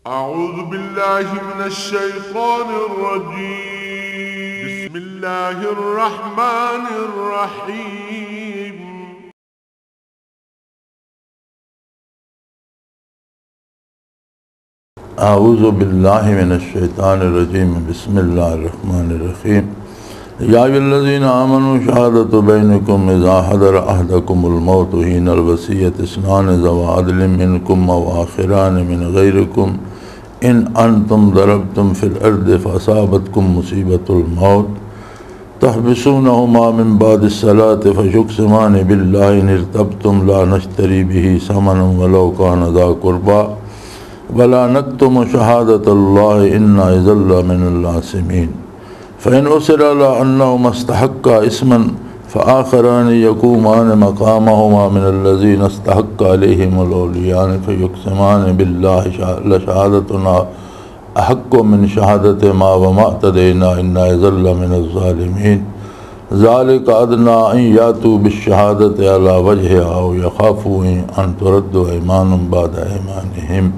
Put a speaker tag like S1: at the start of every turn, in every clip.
S1: أعوذ بالله من الشيطان الرجيم بسم الله الرحمن الرحيم
S2: أعوذ بالله من الشيطان الرجيم بسم الله الرحمن الرحيم يا أيها الذين آمنوا شهادة بينكم إذا حضر أحدكم الموت حين الوصية اثنان ذوى عدل منكم أو آخران من غيركم إن أنتم ضربتم في الأرض فأصابتكم مصيبة الموت تحبسونهما من بعد الصلاة فيقسمان بالله إن ارتبتم لا نشتري به ثمنا ولو كان ذا قربى ولا نكتم شهادة الله إنا إذا لمن العاصمين فإن أصر على أنهما استحقا إثما فآخران يقومان مقامهما من الذين استحق عليهم الأوليان فيقسمان بالله لشهادتنا أحق من شهادتهما وما اعتدينا إنا إذا لمن الظالمين ذلك أدنى أن يأتوا بالشهادة على وجهها أو يخافوا أن تردوا أيمان بعد أيمانهم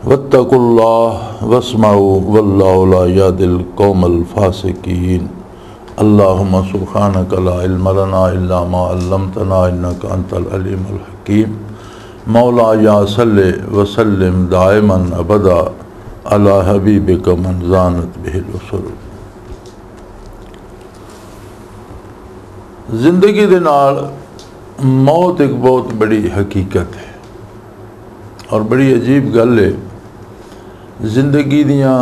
S2: वत्तक़ुल्लाह वस्मऊ वल्लाहु ला यहदिल कौमल फासिकीन अल्लाहुम्मा सुब्हानका ला इल्मा लना इल्ला मा अल्लमतना इन्नका अंतल अलीमुल हकीम मौला या सल्लि व सल्लिम दाइमन अबदा अला हबीबिका मन ज़ानत बिहिल उसूल। जिंदगी दे नाल मौत एक बहुत बड़ी हकीकत है और बड़ी अजीब गल है। जिंदगी दियाँ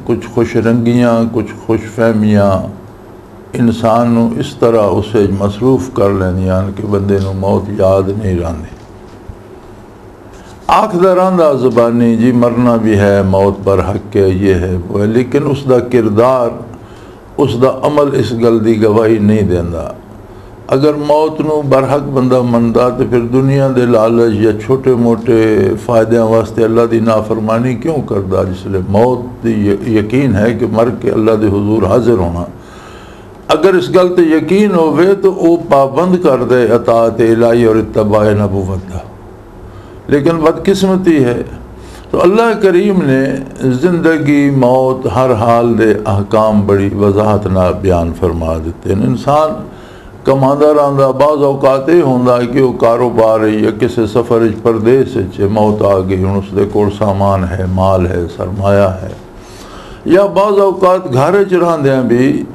S2: कुछ खुश रंगियाँ कुछ खुश फहमियाँ इंसान नू इस तरह उसे मसरूफ कर लैंदियां कि बंदे नू मौत याद नहीं रही। आखदा रहा ज़बानी जी मरना भी है, मौत पर हक है, ये है वो है, लेकिन उसका किरदार उसका अमल इस गल की गवाही नहीं देंदा। अगर मौत नू बरहक बंदा मनदा तो फिर दुनिया दे लालच या छोटे मोटे फ़ायदों वास्ते अल्लाह की नाफरमानी क्यों करदा, जिसलिए मौत दी यकीन है कि मर के अल्लाह के हुजूर हाजिर होना। अगर इस गल ते यकीन होवे तो वो पाबंद कर दे अताअत इलाही और इत्तबा नबुव्वत दा। लेकिन बदकिस्मती है तो अल्लाह करीम ने ज़िंदगी मौत हर हाल दे अहकाम बड़ी वजाहत नाल बयान फरमा दिते। इंसान कमांदा रहा, बाज़ औकात ये होंदा कि वो कारोबार या किसी सफ़र परदेस मौत आ गई, हुण उसदे कोल सामान है, माल है, सरमाया है। या बाज़ औकात घर च रहिंदियां भी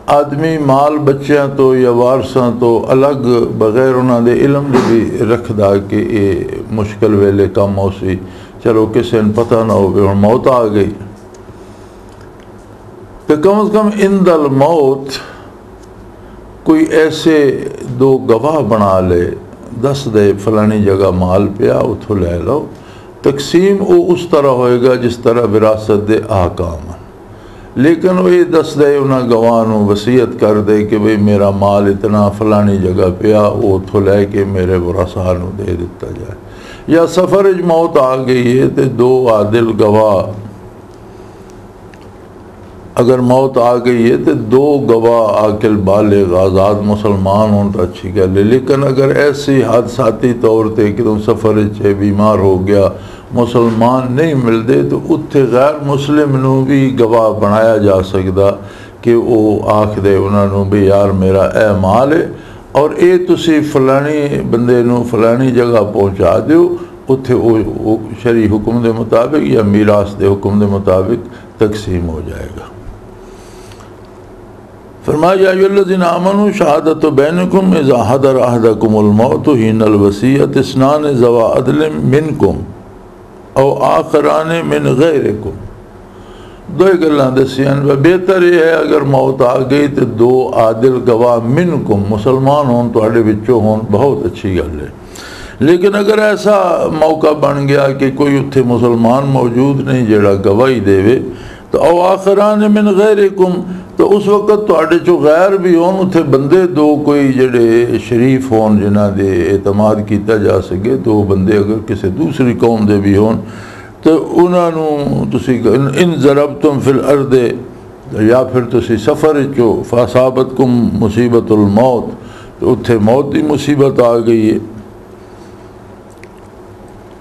S2: आदमी माल बच्चों तो या वारसां तो अलग बगैर उन्हां दे इलम दे भी रखदा कि ये मुश्किल वेले कम होसी, चलो किसी ने पता ना होवे हुण मौत आ गई। तो कम से कम इंदल मौत कोई ऐसे दो गवाह बना ले, दस दे फलानी जगह माल पिया उतो ले लो। तकसीम वो उस तरह होएगा जिस तरह विरासत दे अहकाम, लेकिन वो ये दस दे उन्हें गवाह नू वसीयत कर दे कि भाई मेरा माल इतना फलानी जगह पिया, वो उतो लैके मेरे वरासा नू दे दिता जाए। या सफ़र मौत आ गई है तो दो आदिल गवाह, अगर मौत आ गई है तो दो गवाह आकिल बालिग आज़ाद मुसलमान हों तो अच्छी गल है। लेकिन अगर ऐसी हादसाती तौर पर कि तुम सफ़र च बीमार हो गया, मुसलमान नहीं मिलते, तो उत्थे गैर मुस्लिम नू भी गवाह बनाया जा सकता कि वो आख दे उन्होंने भी यार मेरा ए माल है और ये तुसी फलानी बंदे नू फलानी जगह पहुँचा दो, उत्थे वो शरी हुक्म के मुताबिक या मीरास के हुक्म के मुताबिक तकसीम हो जाएगा। फरमाया या अय्युहल्लज़ीना आमनू शहादतु बैनकुम इज़ा हदर अहदकुमुल मौतु हिनल वसीयत इस्नान ज़वा अदलिन मिनकुम औ आखरान मिन गैरिकुम। दो गल्लां दसियां, बेहतर यह है अगर मौत आ गई तो दो आदिल गवाह मिनकुम मुसलमान हों तुहाडे विचों हों, बहुत अच्छी गल है। लेकिन अगर ऐसा मौका बन गया कि कोई उत्थे मुसलमान मौजूद नहीं जेड़ा गवाही देवे तो औ आखरान मिन गैरिकुम, तो उस वक्त तुहाडे चो गैर भी होन, उत्थे बंदे दो कोई जेड़े शरीफ होन जिन्हां दे एतमाद किया जा सके, दो बंदे अगर किसी दूसरी कौम दे भी होन तो उन्होंने तुसी इन ज़रबतुम फिल अर्दे या फिर तुसी सफ़र चो फ़असाबतकुम मुसीबतुल मौत, तो उत्थे मौत की मुसीबत आ गई है।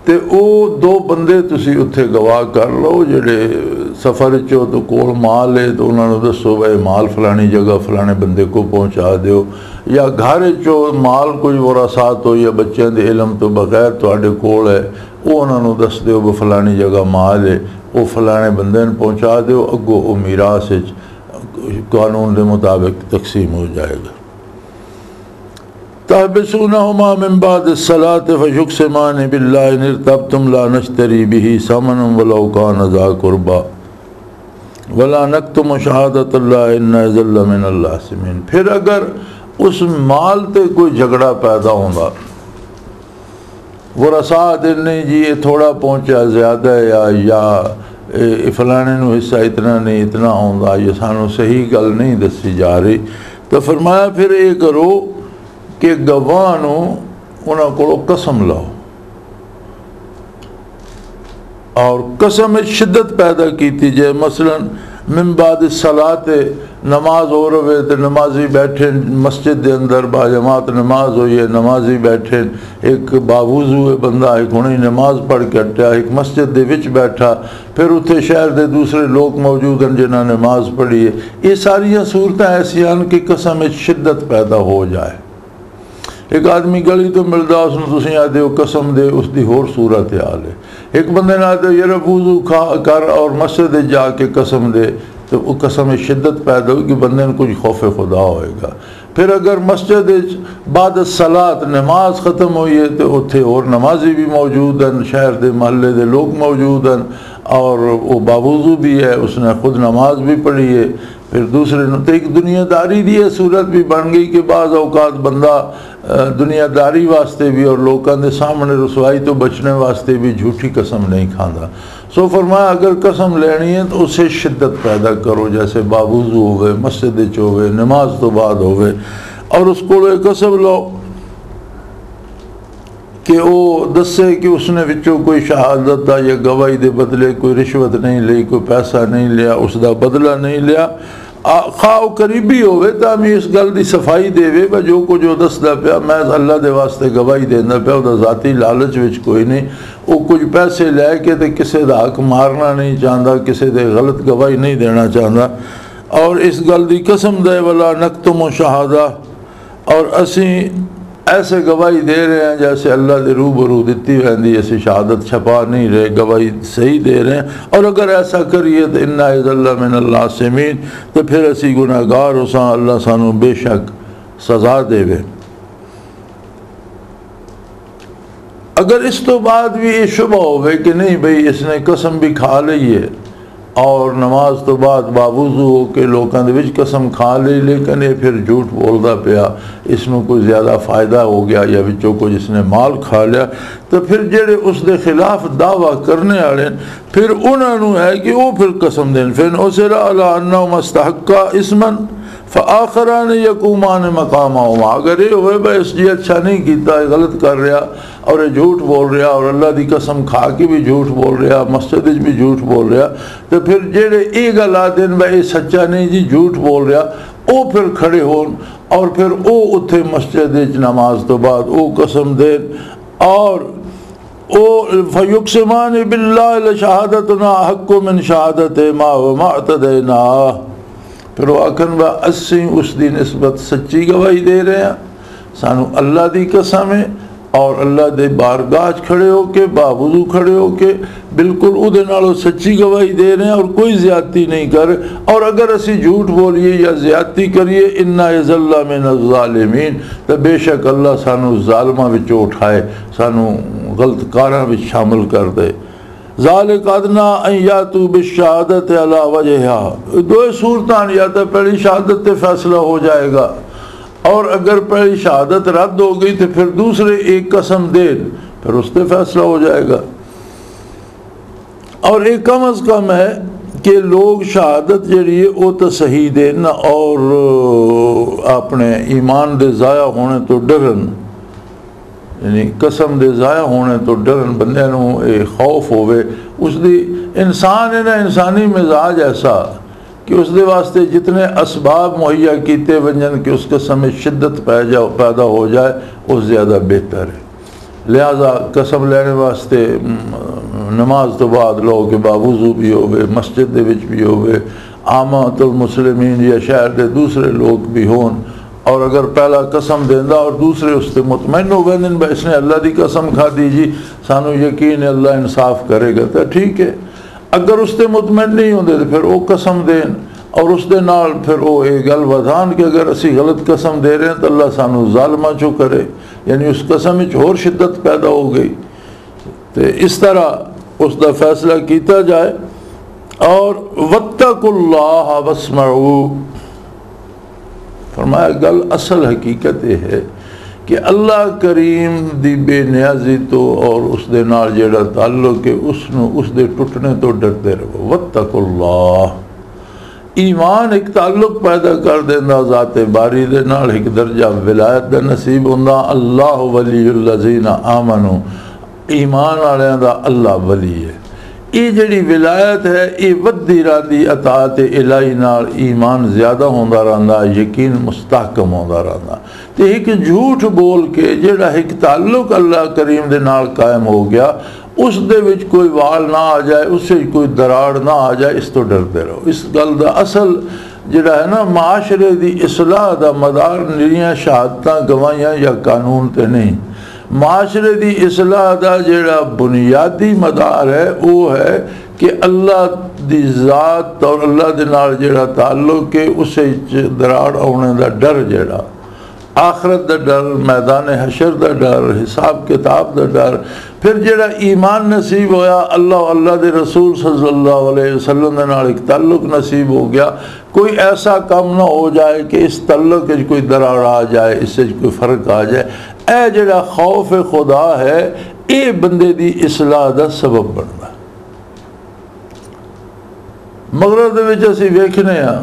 S2: तो वो दो बंदे तुसी उत्थे गवाह कर लो जेडे सफ़र चो तो कोल माल है तो उन्होंने दसो भाई माल फलानी जगह फलाने बंदे को पहुँचा दो, या घर चो माल कोई वरासात हो या बच्चों के इलम तो बगैर तुहाडे कोल है वो उन्होंने दस दो भी फलानी जगह माल है वो फलाने बंदे ने पहुँचा दो, अगों वो मीरास कानून के मुताबिक तकसीम हो जाएगा। तहबिसूनहुमा मिन बाद सलात फयुक़सिमान बिल्लाहि इन इर्तबतुम ला नश्तरी बिही समनन वलौ कान ज़ा कुर्बा वला नक्तुम शहादतल्लाहि इन्ना इज़्ज़न लमिनल आसिमीन। फिर अगर उस माल ते कोई झगड़ा पैदा होंदा, वरसा दिन नहीं जी ये थोड़ा पहुँचा ज़्यादा है या फलाने नूं हिस्सा इतना नहीं इतना आउंदा, ये सानू सही गल नहीं दसी जा रही, तो फरमाया फिर ये करो कि गवाह नूं उन्हां कोलों कसम लाओ, और कसम में शिद्दत पैदा की जाए। मसलन मिन बाद सलात नमाज हो रहे तो नमाजी बैठे मस्जिद के अंदर बाजमात नमाज हो है, नमाजी बैठे, एक बावुज़ू बंदा एक हुणे नमाज पढ़ के हटिया एक मस्जिद के विच बैठा, फिर उत्थे शहर के दूसरे लोग मौजूद हैं जिन्हें नमाज पढ़ी है। ये सारिया सूरत ऐसिया कि कसम में शिद्दत पैदा हो जाए। एक आदमी गली तो मिलता उसमें तुम आते हो कसम दे, उसकी होर सूरत हाल है। एक बंदे ने आते यार वुज़ू खा कर और मस्जिद जाके कसम दे, तो वो कसम में शिद्दत पैदा होगी, बंदे ने कुछ खौफ खुदा होएगा। फिर अगर मस्जिद बाद सलात नमाज ख़त्म हुई है तो उत्थे और नमाजी भी मौजूद हैं, शहर के महल्ले के लोग मौजूद हैं, और वो बावुज़ू भी है, उसने खुद नमाज भी पढ़ी है। फिर दूसरे तो एक दुनियादारी की यह सूरत भी बन गई कि बाज़ औकात बंदा दुनियादारी वास्ते भी और लोगों के सामने रसवाई तो बचने वास्ते भी झूठी कसम नहीं खाता। सो फरमाया अगर कसम लेनी है तो उसे शिद्दत पैदा करो, जैसे बावुज़ू होवे, मस्जिद च होवे, नमाज तो बाद होवे, और उसको कसम लो कि वो दसे कि उसने विचों कोई शहादत या गवाही के बदले कोई रिश्वत नहीं ली, कोई पैसा नहीं लिया, उसका बदला नहीं लिया। खा करीबी होवे तो इस गल की सफाई देवे व जो कुछ वो दसदा पिया मैं अल्लाह के वास्ते गवाही देंदा पिया, वो जाती लालच विच कोई नहीं, वो कुछ पैसे लैके तो किसी का हक मारना नहीं चाहता, किसी के गलत गवाही नहीं देना चाहता, और इस गल की कसम दे वाला नक्तुम शहादा, और असी ऐसे गवाही दे रहे हैं जैसे अल्लाह के रूबरू दी रहती, ऐसी शहादत छपा नहीं रहे, गवाही सही दे रहे हैं। और अगर ऐसा करिए तो इन्ना इज़्ज़न मिनल आसिमीन, तो फिर असी गुनाहगार हो सा, अल्लाह सानू बेशक सज़ा देवे। अगर इस तो बाद भी ये शुबा होवे कि नहीं भाई इसने कसम भी खा ली है और नमाज तो बाद बावुज़ू हो के लोगों के विच कसम खा ली, लेकिन ये फिर झूठ बोलता पिया, इसमें कोई ज़्यादा फ़ायदा हो गया या विचों कोई जिसने माल खा लिया, तो फिर जेड़े उसके खिलाफ दावा करने वाले फिर उन्होंने है कि वो फिर कसम दें। फिर उसरा अला अन्ना मस्तहक्का इसमन फ़आखरान यकूमान मकामा, अगर ये हो भाई इसलिए अच्छा नहीं किया, गलत कर रहा और ये झूठ बोल रहा और अल्लाह की कसम खा के भी झूठ बोल रहा, मस्जिद भी झूठ बोल रहा, तो फिर जेड़े ये गल आते हैं भाई सच्चा नहीं जी झूठ बोल रहा, वो फिर खड़े हो और फिर वो उत्थे मस्जिद नमाज तो बाद वो कसम दें और ओ फयुक़सिमान बिल्लाहि शहादतुना हक़्क़ु मिन शहादत मा व मा अतदैना, फिर वो आखन व असी उसकी निस्बत सच्ची गवाही दे रहे हैं, सानू अल्लाह की कसम है और अल्लाह के बारगाह खड़े होके बावुज़ू खड़े होके बिल्कुल उहदे नालों सच्ची गवाही दे रहे हैं और कोई ज़्यादती नहीं कर। और अगर असी झूठ बोलिए या ज़्यादती करिए इन्ना इज़्ज़न मिनज़ ज़ालिमीन, तो बेशक अल्लाह सानू ज़ालिमां विचों उठाए, सानू गलतकारां विच शामिल कर दे। ज़ालिक अदना अन यातू बिश्शहादत अला वजहिहा, दो सूरतान, या तो पहली शहादत पे फैसला हो जाएगा और अगर पहली शहादत रद्द हो गई तो फिर दूसरे एक कसम दे फिर उस पर फैसला हो जाएगा। और एक कम अज़ कम है कि लोग शहादत जड़ी है वो तो सही देन और अपने ईमान दे ज़ाया होने तो डरन, यानी कसम दे ज़ाया होने तो डरन, बंदे नूं खौफ होवे। उसकी इंसान है ना, इंसानी मिजाज ऐसा कि उसके वास्ते जितने असबाब मुहैया किए वजन कि उस कसम में शिद्दत पैदा हो जाए वो ज़्यादा बेहतर है। लिहाजा कसम लैने वास्ते नमाज तो बाद लो कि बावुज़ू भी होवे, मस्जिद दे विच भी होवे, आमातुल मुस्लिमीन या शहर के दूसरे लोग भी होन, और अगर पहला कसम देंदा और दूसरे उससे मुतमैन हो गए भाई इसने अल्लाह की कसम खाधी जी, सानू यकीन है अल्लाह इंसाफ करेगा, तो ठीक है। अगर उससे मुतमैन नहीं होंगे तो फिर वो कसम देन और उसके नाल फिर वो ये गल वधान कि अगर असी गलत कसम दे रहे हैं तो अल्लाह सानू ज़ालिमा चो करे, यानी उस कसम में होर शिद्दत पैदा हो गई। तो इस तरह उसका फैसला किया जाए। और वत्तकुल्लाह वस्मऊ, फरमाया गल असल हकीकत यह है कि अल्लाह करीम दी बेनियाजी तो और उसदे नाल जेड़ा ताल्लुक है उसदे टुटने तो डरते रहो। वत्तकुल्लाह, ईमान एक ताल्लुक पैदा कर देंदा ज़ाते बारी दे नाल, एक दर्जा विलायत दा नसीब हुंदा। अल्लाह वलीयुल्लज़ीना आमनू, ईमान वालियां दा अल्लाह वली है। ये जिहड़ी विलायत है ये वधी रहंदी अताअत इलाही नाल, ईमान ज़्यादा होंदा रहंदा, यकीन मुस्तहकम होंदा रहंदा। तो एक झूठ बोल के जिहड़ा एक ताल्लुक अल्लाह करीम दे नाल कायम हो गया, उस दे विच कोई वाल ना आ जाए, उससे कोई दराड़ ना आ जाए, इस तो डरते रहो। इस गल दा असल जिहड़ा है ना माशरे दी इस्लाह दा मदार निरियां शहादतां गवाहियां या कानून ते नहीं, माशरे दी इस्लाह दा जिहड़ा बुनियादी मदार है वो है कि अल्लाह दी ज़ात और अल्लाह दे नाल जिहड़ा ताल्लुक है उसे दराड़ आने दा डर, जिहड़ा आखरत दा डर, मैदान हशर दा डर, हिसाब किताब दा डर। फिर जिहड़ा ईमान नसीब होया अल्लाह अल्लाह दे रसूल सल्लल्लाहु अलैहि वसल्लम दे नाल एक ताल्लुक नसीब हो गया, कोई ऐसा काम ना हो जाए कि इस ताल्लुक में कोई दरार आ जाए, इससे कोई फ़र्क आ जाए। ए जिहड़ा खौफ खुदा है ये बंदे दी इस्लाह दा सबब बनदा। मगरब दे विच असीं वेखने आ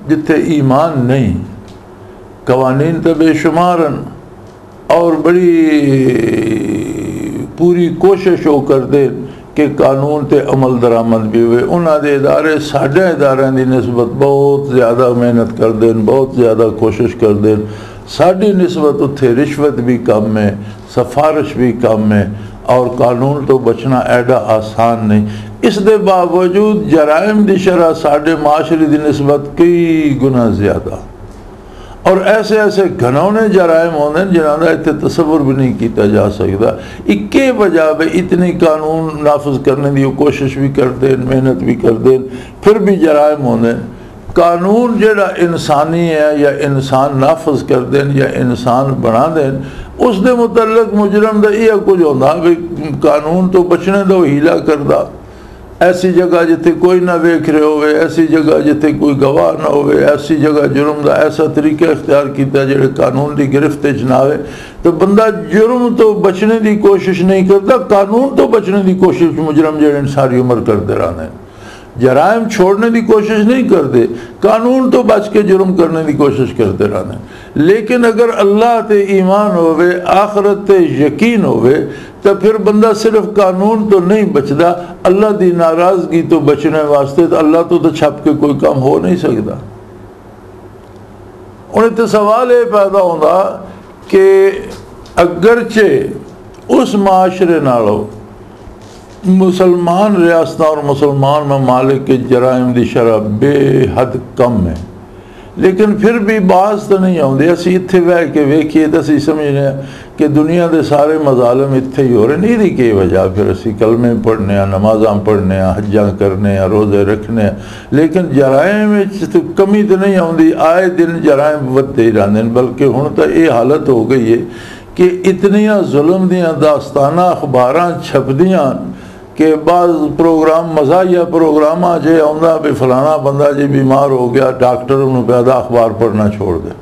S2: जिथे ईमान नहीं, कवानीन तो बेशुमारन और बड़ी पूरी कोशिश हो कर दे कि कानून ते अमल दरामद भी हुए। उन्होंने इदारे साढ़े इदारों की निस्बत बहुत ज़्यादा मेहनत कर दें, बहुत ज़्यादा कोशिश कर दें। साड़ी निस्बत उत्थे रिश्वत भी कम है, सिफारिश भी कम है और कानून तो बचना एडा आसान नहीं। इस दे बावजूद जराइम की शरह साढ़े माशरे की निस्बत कई गुना ज़्यादा, और ऐसे ऐसे घनौने जराइम होंगे जिन्होंने इतने तस्वुर भी नहीं किया जा सकता। इक्के वजह पे इतनी कानून नाफज करने की कोशिश भी करते हैं, मेहनत भी करते हैं, फिर भी जराइम होंगे। कानून जिहड़ा इंसानी है या इंसान नाफज कर दें या इंसान बना दें, उस दे मुतल्लक मुजरम दा यह कुछ होंदा भी कानून तो बचने दो हीला करदा। ऐसी जगह जिथे कोई ना वेख रहे होवे, ऐसी जगह जिथे कोई गवाह ना होवे, ऐसी जगह जुर्म का ऐसा तरीका इख्तियार किया जिहड़े कानून की गिरफ्त च ना आवे, तो बंदा जुर्म तो बचने की कोशिश नहीं करता, कानून तो बचने की कोशिश मुजरम जिहड़े सारी उम्र करते रहते हैं। जराइम छोड़ने की कोशिश नहीं करते, कानून तो बच के जुर्म करने की कोशिश करते रहते हैं। लेकिन अगर अल्लाह ते ईमान होवे, आखरत ते यकीन होवे, तो फिर बंदा सिर्फ कानून तो नहीं बचता, अल्लाह की नाराज़गी तो बचने वास्ते तो अल्लाह तो छप के कोई काम हो नहीं सकता। उन्हें तो सवाल ये पैदा होता कि अगरचे उस माशरे नालों मुसलमान रियासत और मुसलमान ममालिक के जराइम की शरह बेहद कम है, लेकिन फिर भी बाज तो नहीं आते। असी इत्थे बह के वेखिए तो असी समझने कि दुनिया के सारे मजालम इत्थे ही हो रहे हैं। नहीं की वजह फिर असी कलमे पढ़ने, नमाज़ां पढ़ने, हज्जां करने, रोज़े रखने, लेकिन जराइम तो कमी तो नहीं आती। आए दिन जराइम बढ़ते ही रहते हैं। बल्कि हुण तो ये हालत हो गई है कि इतनियां जुल्म दियां दास्ताना अखबारां छपदियां कि बाद प्रोग्राम मज़ाहिया प्रोग्राम जे आंदा भी फलाना बंदा जी बीमार हो गया, डॉक्टर उन्होंने पैदा अखबार पढ़ना छोड़ दे,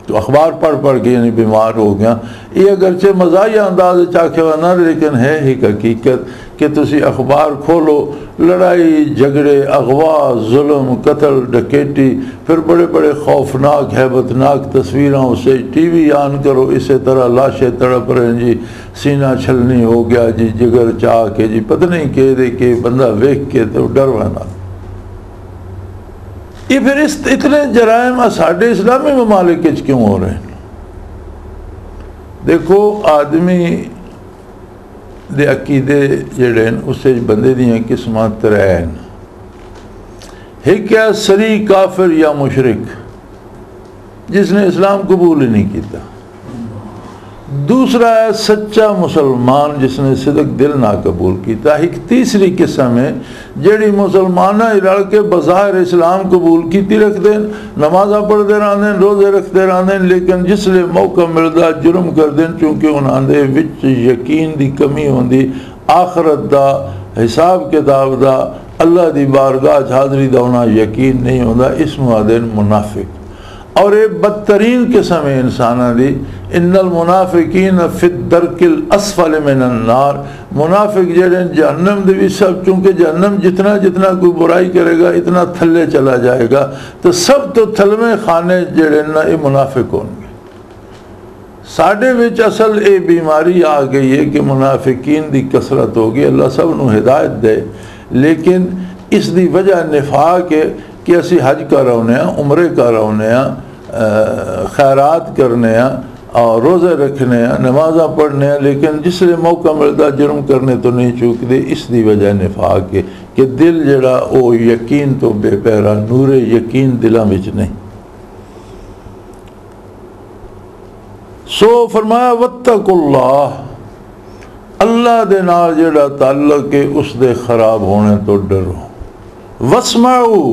S2: तो अखबार पढ़ पढ़ के यानी बीमार हो गया। ये अगरचे मज़ाहिया अंदाज चाखे ना, लेकिन है ही हकीकत कि तुसी अखबार खोलो, लड़ाई झगड़े, अगवा, जुल्म, कत्ल, डकैती, फिर बड़े बड़े खौफनाक हैबतनाक तस्वीरों उसे टीवी ऑन करो, इसी तरह लाशें तड़प रहे जी, सीना छलनी हो गया जी, जिगर चाह के जी, पता नहीं के दे के बंदा वेख के तो डर बना। ये फिर इतने जराइम साढ़े इस्लामी ममालिक क्यों हो रहे हैं? देखो आदमी दे अकीदे जेड़े उस बंदे दियां किस्मां त्रै न। एक है सरी काफिर या मुशरिक जिसने इस्लाम कबूल ही नहीं किया। दूसरा है सच्चा मुसलमान जिसने सिदक दिल ना कबूल किया। एक तीसरी किस्म है जेड़ी मुसलमान रल के बज़ाहिर इस्लाम कबूल की रखते हैं, नमाजा पढ़ते रहते, रोज़े रखते रहते, लेकिन जिसले मौका मिलता जुर्म करते हैं, चूँकि उन्होंने विच यकीन की कमी होंदी, आखरत का हिसाब किताब का, अल्लाह की बारगाह हाज़री का उन्हें यकीन नहीं होता, इसमें आदे मुनाफिक। और ये बदतरीन किस्म है इंसाना दी, इन्नल मुनाफिकीन फिद दरकिल असफल मिनन नार। मुनाफिक जेड़े जहन्नम दे भी सब, चूँकि जहन्नम जितना जितना कोई बुराई करेगा इतना थल्ले चला जाएगा, तो सब तो थलवे खाने जेड़े ना ये मुनाफिक होंगे। साढ़े विच असल ये बीमारी आ गई है कि मुनाफिकीन की कसरत होगी, अल्लाह सब नूं हिदायत दे, लेकिन इसकी वजह निफाक है कि असी हज कर आने, उमरे कर आने, खैरात करने और रोज़े रखने, नमाजा पढ़ने, लेकिन जिसले मौका मिलता जुर्म करने तो नहीं चूकते। इसकी वजह निफाक है कि दिल जड़ा वो यकीन तो बेपैरा, नूरे यकीन दिलों में नहीं। सो फरमाया वत्तकुल्लाह, अल्लाह दे नाल जड़ा ताल्लुक है उसदे खराब होने तो डरो। वस्माऊ,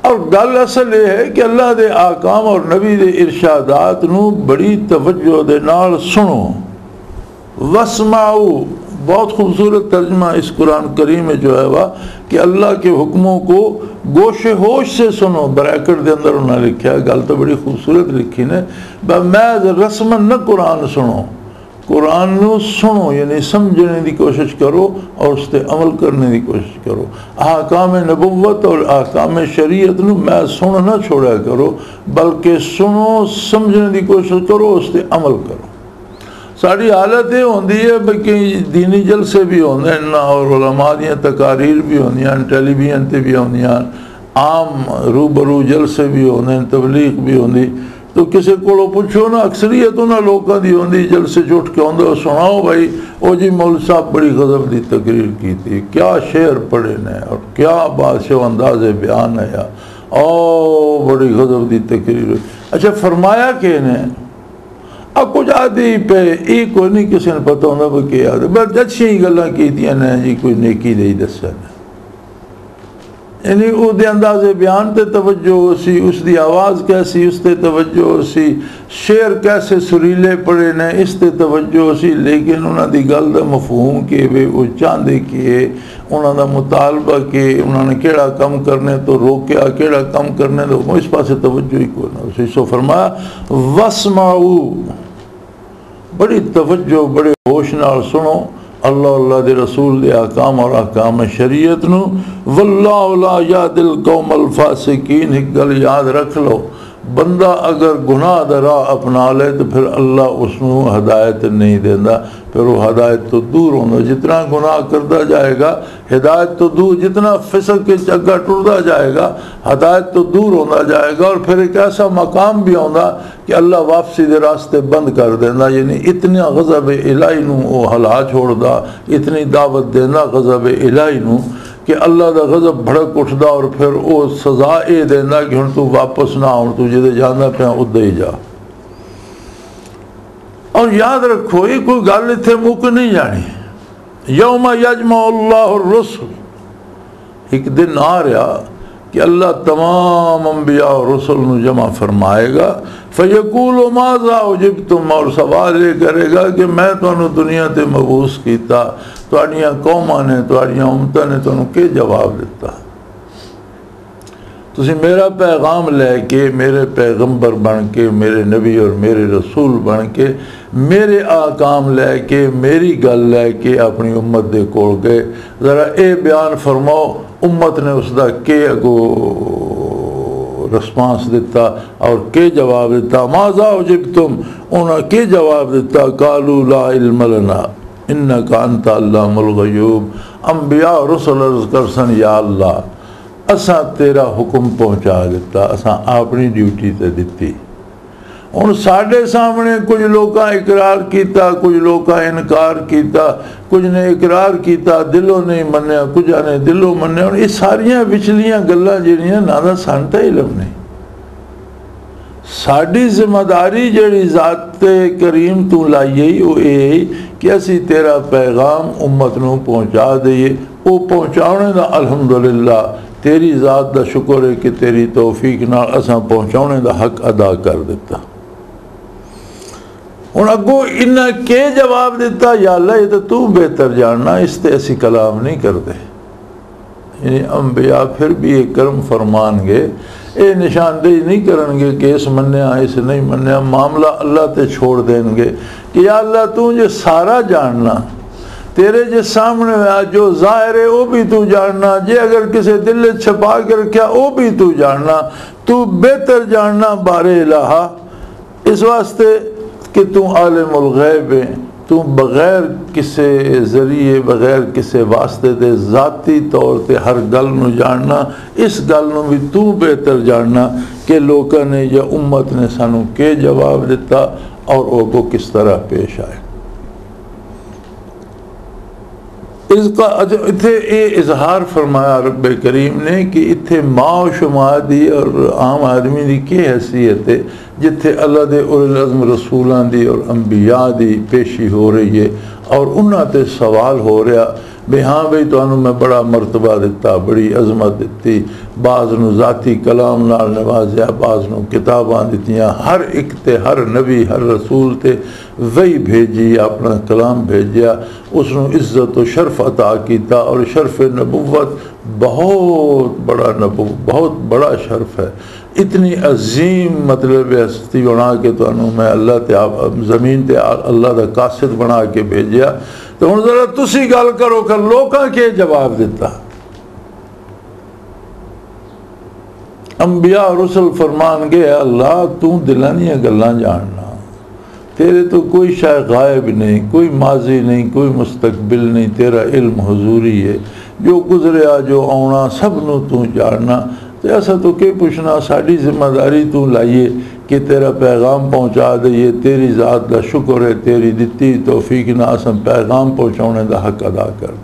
S2: और गल असल ये है कि अल्लाह दे आकाम और नबी दे इरशादात नू बड़ी तवज्जो दे नाल सुनो। वस्माऊ बहुत खूबसूरत तर्जमा इस कुरान करीम में जो है वह कि अल्लाह के हुक्मों को गोशे होश से सुनो। ब्रैकेट के अंदर उन्हें लिखा, गल तो बड़ी खूबसूरत लिखी ने, मैं रस्मन न कुरान सुनो, कुरान नू सुनो यानी समझने की कोशिश करो और उस पर अमल करने की कोशिश करो। अहकाम नबुव्वत और अहकाम शरीयत नू मैं सुन ना छोड़ा करो, बल्कि सुनो, समझने की कोशिश करो, उस पर अमल करो। साड़ी हालत ये होती है कि दीनी जलसे भी होंगे ना और उलमा दी तकारीर भी होंदियां, टेलीविजन पर भी होंदियां, आम रूबरू जलसे भी होंगे, तबलीग भी होंगी। तो किसी को पूछो ना, अक्सरियत उन्होंने लोगों की होंगी, जलसे जुट के आंदे, सुनाओ भाई ओ जी मौल साहब बड़ी गज़ब की तकरीर की थी, क्या शेर पढ़े ने और क्या बादशाह अंदाज़े बयान है, ओ बड़ी गज़ब की तकरीर। अच्छा फरमाया कि ने अब कुछ आदि पे ये कोई नहीं किसी ने पता होंगे वो क्या आदि, बस अच्छी गल्लां कीतियां ने जी, कोई नेकी नहीं दस्या ने, यानी उसके अंदाजे बयान ते तवज्जो सी, उसकी आवाज़ कैसी उस ते तवज्जो सी, शेर कैसे सुरीले पड़े ने इस ते तवज्जो सी, लेकिन उन्होंने गल का मफहूम के वे वो चाहते कि उन्होंने मुतालबा के उन्होंने केड़ा कम करने तो रोकया, केड़ा कम करने तो इस पासे तवज्जो ही कोई ना। सो फरमाया वस्माऊ, बड़ी तवज्जो बड़े होश नाल सुनो अल्लाह अल्लाह दे रसूल दे आकाम और आकाम शरीयत नू। वल्लाहु ला यादिल कौमल फासिकीन, एक गल याद रख लो, बंदा अगर गुनाह दा राह अपना ले तो फिर अल्लाह उसनू हदायत नहीं देता, फिर वो हदायत तो दूर होना। जितना गुनाह करता जाएगा हिदायत तो दूर, जितना फिसक के चग्गा टुरता जाएगा हदायत तो दूर होता जाएगा। और फिर एक ऐसा मकाम भी आता कि अल्लाह वापसी के रास्ते बंद कर देना, यानी इतना गज़ब इलाही नू वो हला छोड़दा, इतनी दावत देना गज़ब इलाही नू कि अल्लाह का गज़ब भड़क उठता और फिर वो सज़ा ये देना कि हुण तू वापस ना आउण, तू जिदे जाना पिया उदे ही जा। और याद रखो ये कोई गल इत्थे मुक नहीं जानी। यौम यजमउल्लाहु रुsul, एक दिन आ रहा कि अल्लाह तमाम अंबिया और रसूल नू जमा फरमाएगा। फयकूलु माज़ा उजिबतुम, और सवाल ये करेगा कि मैं तुहानू दुनिया ते मबूस कीता, तुहाड़ियां कौमां ने तुहाड़ियां उम्मतां ने तुहानू के जवाब दिता। तुसीं मेरा पैगाम लैके मेरे पैगंबर बन के, मेरे नबी और मेरे रसूल बन के, मेरे आकाम लैके मेरी गल लैके अपनी उम्मत दे कोल गए। ज़रा ये बयान फरमाओ उम्मत ने उसका के अगो रिस्पांस दिता और के जवाब दिता। माज़ा उजिबतुम, उन्हें के जवाब दिता। कालू ला इल्म लना इन्नका अंता अल्लामुल ग़यूब। अंबिया और रसूल अर्ज़ करसन या अल्लाह असा तेरा हुक्म पहुँचा दिता, असा अपनी ड्यूटी ते दिती। हुण साडे सामने कुछ लोकां इकरार कीता, कुछ लोकां इनकार कीता, कुछ ने इकरार कीता दिलों नहीं मन्निया, कुछ ने दिलों मन्निया। हुण ये सारियां विचलियां गल्लां जिहड़ियां ना दा सानूं तां इलम नहीं। साडी जिम्मेदारी जिहड़ी ज़ात करीम तू लाइए वो ये कि असी तेरा पैगाम उम्मत नूं पहुँचा दईए। वो पहुँचाने दा अल्हम्दुलिल्लाह तेरी ज़ात दा शुक्र है कि तेरी तौफीक नाल असां पहुँचाने दा हक अदा कर दिता। हुण अगों इन्हां के जवाब दिता, या अल्लाह ये तो तू बेहतर जानना, इस ते असी कलाम नहीं करते। यानी अंबिया फिर भी ये कर्म फरमानगे, ये निशानदेही नहीं करनगे कि इस मन्निया इस नहीं मन्निया। मामला अल्लाह ते छोड़ देंगे कि या अल्लाह तू जो सारा जानना, तेरे जे सामने जो ज़ाहिर है वो भी तू जानना, जे अगर किसी दिल छपा के रखा वो भी तू जानना। तू बेहतर जानना बारे इलाहा, इस वास्ते कि तू आलिमुल गैब है। तू बग़ैर किसी ज़रिए बग़ैर किसी वास्ते दे ज़ाती तौर पर हर गल नूं जानना। इस गल नूं भी तू बेहतर जानना कि लोगों ने या उम्मत ने सानू के जवाब दिता और वो को किस तरह पेश आए। इसका इत्थे ये इजहार फरमाया रब करीम ने कि इत्थे माओ शुमादी और आम आदमी की क्या हैसियत है, जिथे अल्लाह दे उल अज़्म रसूलां दी और अंबिया दी पेशी हो रही है और उन्हां ते सवाल हो रहा भी हाँ भाई तुहानू मैं बड़ा मरतबा दिता, बड़ी अजमत दिती, बाज़ नू ज़ाती कलाम नाल नवाज़िया, बाज़ नू किताबां दित्तियां, हर एक ते हर नबी हर रसूल ते वही भेजी, अपना कलाम भेजिया, उसनू इज़्ज़त और शर्फ अता कीता। और शर्फ नबुव्वत बहुत बड़ा शर्फ है। इतनी अजीम मतलब हस्ती बना के तुहानू मैं अल्लाह ते ज़मीन ते अल्लाह दा कासिद बना के भेजिया। तो हुण ज़रा तुसी गल करो कि लोकां के जवाब दिता। अंबिया रुसल फरमान गए अल्लाह तू दिलां दियां गल्लां जानना, तेरे तो कोई शाय गायब नहीं, कोई माजी नहीं, कोई मुस्तकबिल नहीं, तेरा इल्म हुजूरी है। जो गुजरिया जो आना सब नू तू जानना। तो ऐसा तो के पुछना, साड़ी जिम्मेदारी तू लाइए कि तेरा पैगाम पहुँचा दईए। तेरी ज़ात का शुक्र है, तेरी दिती तौफीक ना असम पैगाम पहुँचाने का हक अदा कर दो।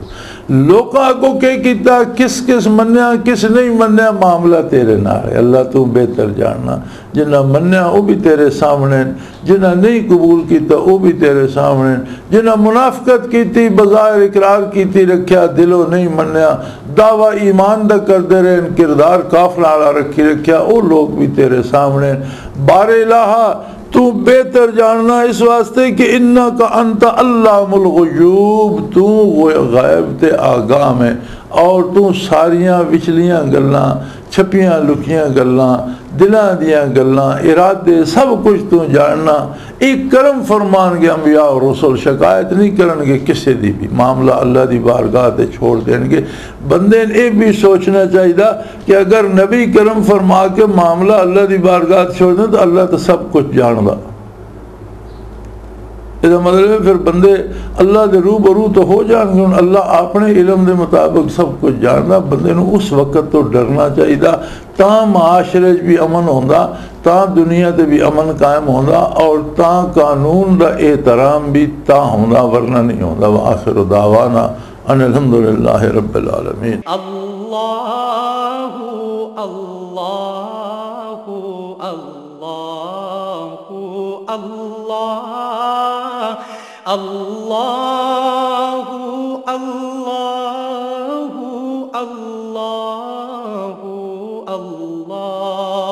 S2: लोकां को के किता, किस किस मन्या किस नहीं मन्या, मामला तेरे नाल है। अल्लाह तू बेहतर जानना। जिन्हें मन्या वो भी तेरे सामने, जिन्हें नहीं कबूल किया वो भी तेरे सामने, जिन्हें मुनाफकत की बज़ाहिर इकरार की रखा दिलों नहीं मन्या, दावा ईमान दा करते रहे, किरदार काफला रखी रखा, वो लोग भी तेरे सामने। बारे इलाहा तू बेहतर जानना इस वास्ते कि इन्ना का अंत अल्लामुल गुयूब, तू गायब ते आगाह में और तू सारियां विचलियां गल्लां, छपियां लुकियां गल्लां, दिलां दियां गल्लां, इरादे सब कुछ तू जानना। एक करम फरमान गया अंबिया और रसूल शिकायत नहीं करनगे किसी दी भी, मामला अल्लाह दी बारगाह ते छोड़ देंगे। बंदे ने ये भी सोचना चाहिए कि अगर नबी करम फरमा के मामला अल्लाह दी बारगाह छोड़ दें तो अल्लाह तो सब कुछ जानदा। इसका मतलब है फिर बंदे अल्लाह के रूबरू तो हो जाएंगे। अल्लाह अपने इलम के मुताबिक सब कुछ जानता। बंदे नूं उस वक्त तो डरना चाहिए, ता माशरे भी अमन होंदा, ता दुनिया ते भी अमन कायम होंदा और ता कानून का एहतराम भी ता होंदा, वरना नहीं होंदा। व आखिर दावाना अल्हम्दुलिल्लाहि रब्बिल आलमीन।
S3: अल्लाहु अल्लाहु अल्लाहु अल्लाह अल्लाहु अल्लाहु अल्लाहु अल्लाह।